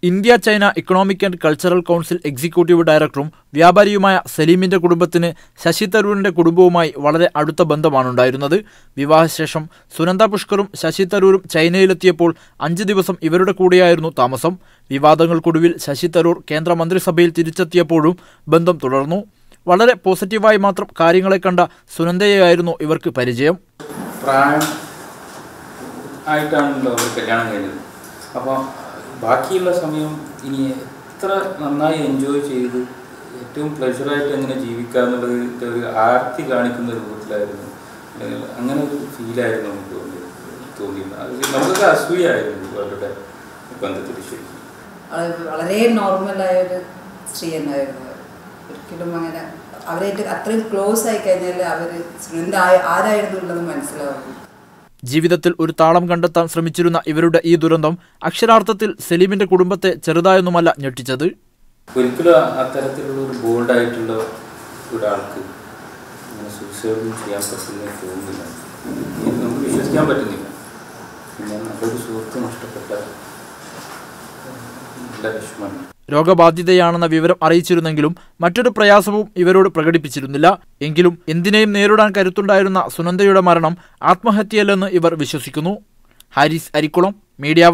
India China economic and cultural council executive ഡയറക്ടറും വ്യാപാരിയുമായ സലീമിന്റെ കുടുംബത്തിന് ശശി തരൂരിന്റെ കുടുംബവുമായി വളരെ അടുത്ത ബന്ധമാണുണ്ടായിരുന്നത്. വിവാഹശേഷം സുനന്ദ പുഷ്കറും ശശി തരൂരും ചൈനയിലെത്തിയപ്പോൾ 5 ദിവസം ഇവരുടെ കൂടെയായിരുന്നു താമസം. വിവാദങ്ങൾക്കൊടുവിൽ ശശി തരൂർ കേന്ദ്രമന്ത്രിസഭയിൽ തിരിച്ചെത്തിയപ്പോഴും ബന്ധം തുടർന്നു. വളരെ പോസിറ്റീവായി മാത്രം കാര്യങ്ങളെ കണ്ട സുനന്ദയായിരുന്നു ഇവർക്ക് പരിചയം. ബാക്കിയുള്ള സമയം ഇനി എത്ര നന്നായി എൻജോയ് ചെയ്ത് ഏറ്റവും പ്ലഷറായിട്ട് എങ്ങനെ ജീവിക്കാമെന്നുള്ളത് ഒരു ആർത്തി കാണിക്കുന്ന രൂപത്തിലായിരുന്നു. അങ്ങനെ ഒരു ഫീലായിരുന്നു നമുക്ക് തോന്നിയിരുന്നത്. അത് നമുക്കൊക്കെ അസൂയായിരുന്നു അവരുടെ ബന്ധത്തിൽ. ശരിക്കും വളരെ നോർമലായൊരു സ്ത്രീ എന്നായിരുന്നു. ഒരിക്കലും അങ്ങനെ അവരായിട്ട് അത്രയും ക്ലോസ് ആയി കഴിഞ്ഞാൽ അവർ ആരായിരുന്നു ഉള്ളത് മനസ്സിലാവും. ജീവിതത്തിൽ ഒരു താളം കണ്ടെത്താൻ ശ്രമിച്ചിരുന്ന ഇവരുടെ ഈ ദുരന്തം അക്ഷരാർത്ഥത്തിൽ സലീമിന്റെ കുടുംബത്തെ ചെറുതായൊന്നുമല്ല ഞെട്ടിച്ചത്. ഒരിക്കലും അത്തരത്തിലുള്ള ഒരു ബോൾഡായിട്ടുള്ള ഒരാൾക്ക് സൂസൈഡ് ചെയ്യാൻ പറ്റുന്ന തോന്നുന്നില്ല. നമുക്ക് വിശ്വസിക്കാൻ പറ്റുന്നില്ല. പിന്നെ നല്ലൊരു സുഹൃത്ത് നഷ്ടപ്പെട്ട നല്ല വിഷമമാണ്. രോഗബാധിതയാണെന്ന വിവരം അറിയിച്ചിരുന്നെങ്കിലും മറ്റൊരു പ്രയാസവും ഇവരോട് പ്രകടിപ്പിച്ചിരുന്നില്ല. എങ്കിലും എന്തിനേയും നേരിടാൻ കരുത്തുണ്ടായിരുന്ന സുനന്ദയുടെ മരണം ആത്മഹത്യയല്ലെന്ന് ഇവർ വിശ്വസിക്കുന്നു. ഹാരിസ് അരിക്കുളം, മീഡിയ